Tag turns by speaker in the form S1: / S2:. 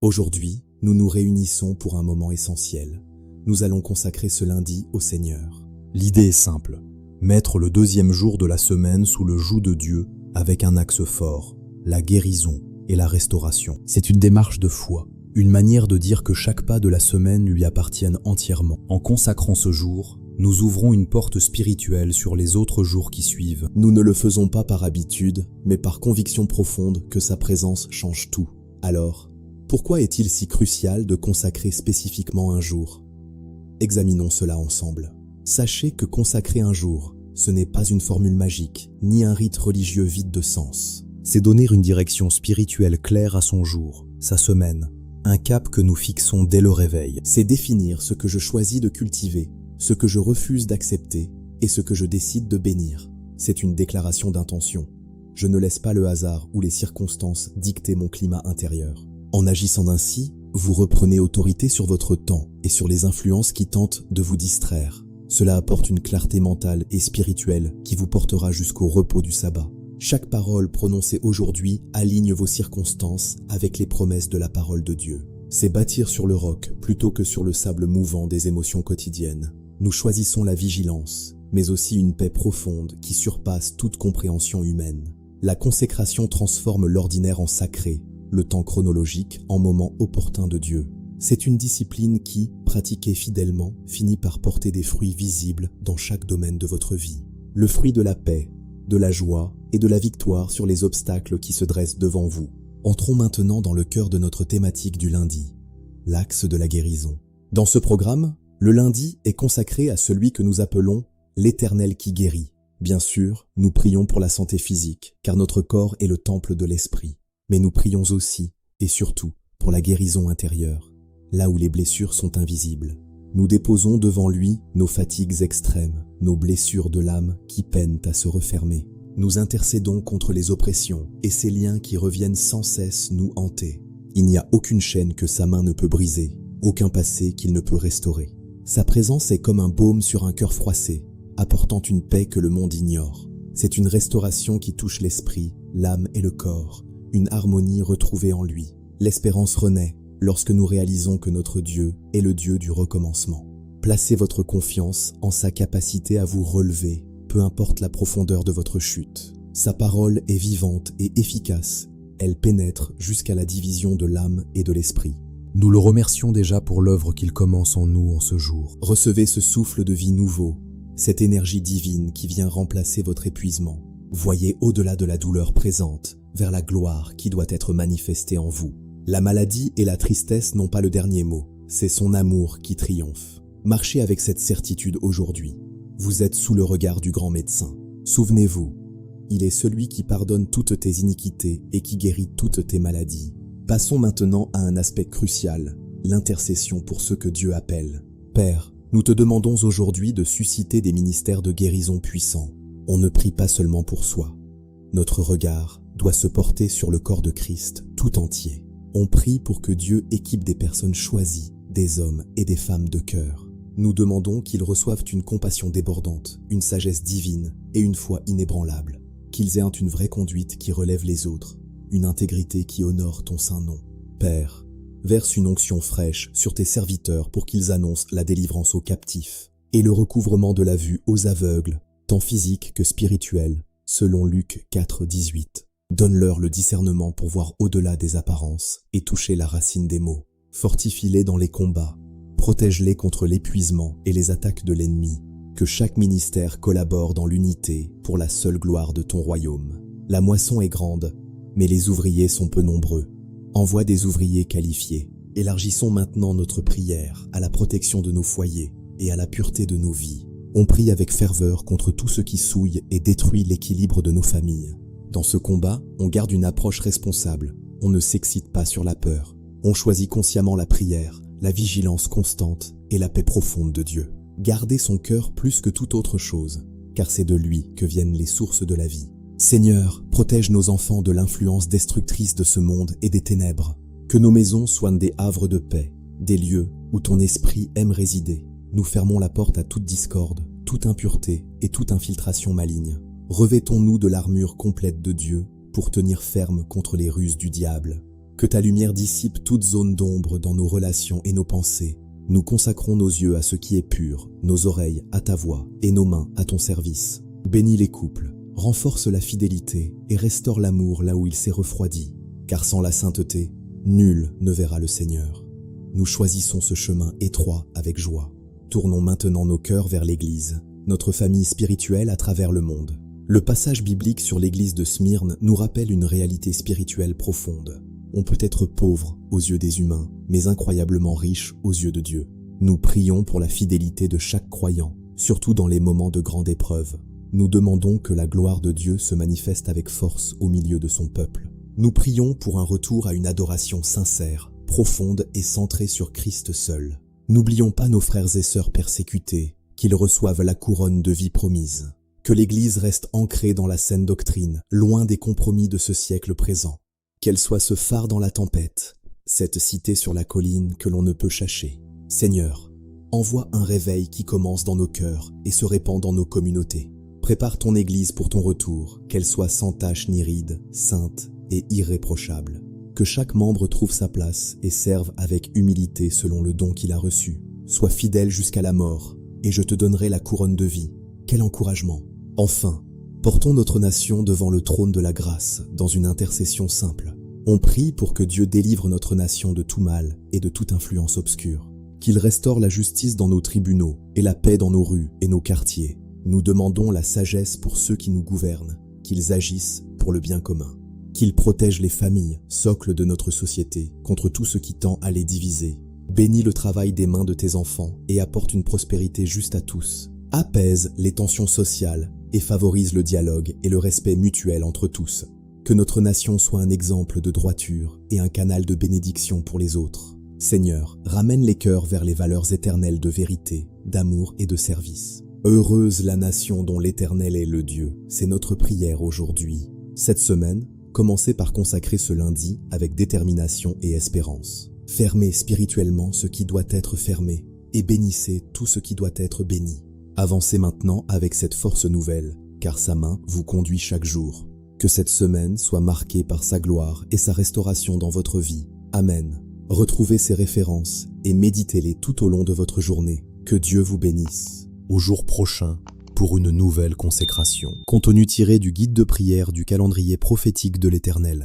S1: Aujourd'hui, nous nous réunissons pour un moment essentiel. Nous allons consacrer ce lundi au Seigneur.
S2: L'idée est simple, mettre le deuxième jour de la semaine sous le joug de Dieu avec un axe fort, la guérison et la restauration. C'est une démarche de foi, une manière de dire que chaque pas de la semaine lui appartienne entièrement. En consacrant ce jour, nous ouvrons une porte spirituelle sur les autres jours qui suivent.
S1: Nous ne le faisons pas par habitude, mais par conviction profonde que sa présence change tout. Alors, pourquoi est-il si crucial de consacrer spécifiquement un jour? Examinons cela ensemble. Sachez que consacrer un jour, ce n'est pas une formule magique, ni un rite religieux vide de sens.
S2: C'est donner une direction spirituelle claire à son jour, sa semaine, un cap que nous fixons dès le réveil.
S1: C'est définir ce que je choisis de cultiver, ce que je refuse d'accepter et ce que je décide de bénir. C'est une déclaration d'intention. Je ne laisse pas le hasard ou les circonstances dicter mon climat intérieur. En agissant ainsi, vous reprenez autorité sur votre temps et sur les influences qui tentent de vous distraire. Cela apporte une clarté mentale et spirituelle qui vous portera jusqu'au repos du sabbat. Chaque parole prononcée aujourd'hui aligne vos circonstances avec les promesses de la parole de Dieu. C'est bâtir sur le roc plutôt que sur le sable mouvant des émotions quotidiennes. Nous choisissons la vigilance, mais aussi une paix profonde qui surpasse toute compréhension humaine. La consécration transforme l'ordinaire en sacré, le temps chronologique en moment opportun de Dieu. C'est une discipline qui, pratiquée fidèlement, finit par porter des fruits visibles dans chaque domaine de votre vie. Le fruit de la paix, de la joie et de la victoire sur les obstacles qui se dressent devant vous. Entrons maintenant dans le cœur de notre thématique du lundi, l'axe de la guérison. Dans ce programme, le lundi est consacré à celui que nous appelons l'Éternel qui guérit. Bien sûr, nous prions pour la santé physique, car notre corps est le temple de l'esprit. Mais nous prions aussi, et surtout, pour la guérison intérieure, là où les blessures sont invisibles. Nous déposons devant lui nos fatigues extrêmes, nos blessures de l'âme qui peinent à se refermer. Nous intercédons contre les oppressions et ces liens qui reviennent sans cesse nous hanter. Il n'y a aucune chaîne que sa main ne peut briser, aucun passé qu'il ne peut restaurer. Sa présence est comme un baume sur un cœur froissé, apportant une paix que le monde ignore. C'est une restauration qui touche l'esprit, l'âme et le corps, une harmonie retrouvée en lui. L'espérance renaît lorsque nous réalisons que notre Dieu est le Dieu du recommencement. Placez votre confiance en sa capacité à vous relever, peu importe la profondeur de votre chute. Sa parole est vivante et efficace. Elle pénètre jusqu'à la division de l'âme et de l'esprit.
S2: Nous le remercions déjà pour l'œuvre qu'il commence en nous en ce jour.
S1: Recevez ce souffle de vie nouveau, cette énergie divine qui vient remplacer votre épuisement. Voyez au-delà de la douleur présente, vers la gloire qui doit être manifestée en vous. La maladie et la tristesse n'ont pas le dernier mot, c'est son amour qui triomphe. Marchez avec cette certitude aujourd'hui. Vous êtes sous le regard du grand médecin. Souvenez-vous, il est celui qui pardonne toutes tes iniquités et qui guérit toutes tes maladies. Passons maintenant à un aspect crucial, l'intercession pour ceux que Dieu appelle. Père, nous te demandons aujourd'hui de susciter des ministères de guérison puissants. On ne prie pas seulement pour soi. Notre regard doit se porter sur le corps de Christ tout entier. On prie pour que Dieu équipe des personnes choisies, des hommes et des femmes de cœur. Nous demandons qu'ils reçoivent une compassion débordante, une sagesse divine et une foi inébranlable. Qu'ils aient une vraie conduite qui relève les autres, une intégrité qui honore ton saint nom. Père, verse une onction fraîche sur tes serviteurs pour qu'ils annoncent la délivrance aux captifs et le recouvrement de la vue aux aveugles, tant physique que spirituel, selon Luc 4, 18. Donne-leur le discernement pour voir au-delà des apparences et toucher la racine des maux. Fortifie-les dans les combats. Protège-les contre l'épuisement et les attaques de l'ennemi. Que chaque ministère collabore dans l'unité pour la seule gloire de ton royaume. La moisson est grande, mais les ouvriers sont peu nombreux. Envoie des ouvriers qualifiés. Élargissons maintenant notre prière à la protection de nos foyers et à la pureté de nos vies. On prie avec ferveur contre tout ce qui souille et détruit l'équilibre de nos familles. Dans ce combat, on garde une approche responsable. On ne s'excite pas sur la peur. On choisit consciemment la prière, la vigilance constante et la paix profonde de Dieu. Gardez son cœur plus que toute autre chose, car c'est de lui que viennent les sources de la vie. Seigneur, protège nos enfants de l'influence destructrice de ce monde et des ténèbres. Que nos maisons soient des havres de paix, des lieux où ton esprit aime résider. Nous fermons la porte à toute discorde, toute impureté et toute infiltration maligne. Revêtons-nous de l'armure complète de Dieu pour tenir ferme contre les ruses du diable. Que ta lumière dissipe toute zone d'ombre dans nos relations et nos pensées. Nous consacrons nos yeux à ce qui est pur, nos oreilles à ta voix et nos mains à ton service. Bénis les couples, renforce la fidélité et restaure l'amour là où il s'est refroidi. Car sans la sainteté, nul ne verra le Seigneur. Nous choisissons ce chemin étroit avec joie. Tournons maintenant nos cœurs vers l'Église, notre famille spirituelle à travers le monde. Le passage biblique sur l'Église de Smyrne nous rappelle une réalité spirituelle profonde. On peut être pauvre aux yeux des humains, mais incroyablement riche aux yeux de Dieu. Nous prions pour la fidélité de chaque croyant, surtout dans les moments de grande épreuve. Nous demandons que la gloire de Dieu se manifeste avec force au milieu de son peuple. Nous prions pour un retour à une adoration sincère, profonde et centrée sur Christ seul. N'oublions pas nos frères et sœurs persécutés, qu'ils reçoivent la couronne de vie promise. Que l'Église reste ancrée dans la saine doctrine, loin des compromis de ce siècle présent. Qu'elle soit ce phare dans la tempête, cette cité sur la colline que l'on ne peut chasser. Seigneur, envoie un réveil qui commence dans nos cœurs et se répand dans nos communautés. Prépare ton Église pour ton retour, qu'elle soit sans tache ni ride, sainte et irréprochable. Que chaque membre trouve sa place et serve avec humilité selon le don qu'il a reçu. Sois fidèle jusqu'à la mort, et je te donnerai la couronne de vie. Quel encouragement! Enfin, portons notre nation devant le trône de la grâce, dans une intercession simple. On prie pour que Dieu délivre notre nation de tout mal et de toute influence obscure. Qu'il restaure la justice dans nos tribunaux et la paix dans nos rues et nos quartiers. Nous demandons la sagesse pour ceux qui nous gouvernent, qu'ils agissent pour le bien commun. Qu'ils protègent les familles, socle de notre société, contre tout ce qui tend à les diviser. Bénis le travail des mains de tes enfants et apporte une prospérité juste à tous. Apaise les tensions sociales et favorise le dialogue et le respect mutuel entre tous. Que notre nation soit un exemple de droiture et un canal de bénédiction pour les autres. Seigneur, ramène les cœurs vers les valeurs éternelles de vérité, d'amour et de service. Heureuse la nation dont l'Éternel est le Dieu, c'est notre prière aujourd'hui. Cette semaine, commencez par consacrer ce lundi avec détermination et espérance. Fermez spirituellement ce qui doit être fermé et bénissez tout ce qui doit être béni. Avancez maintenant avec cette force nouvelle, car sa main vous conduit chaque jour. Que cette semaine soit marquée par sa gloire et sa restauration dans votre vie. Amen. Retrouvez ces références et méditez-les tout au long de votre journée. Que Dieu vous bénisse.
S2: Au jour prochain, pour une nouvelle consécration. Contenu tiré du guide de prière du calendrier prophétique de l'Éternel.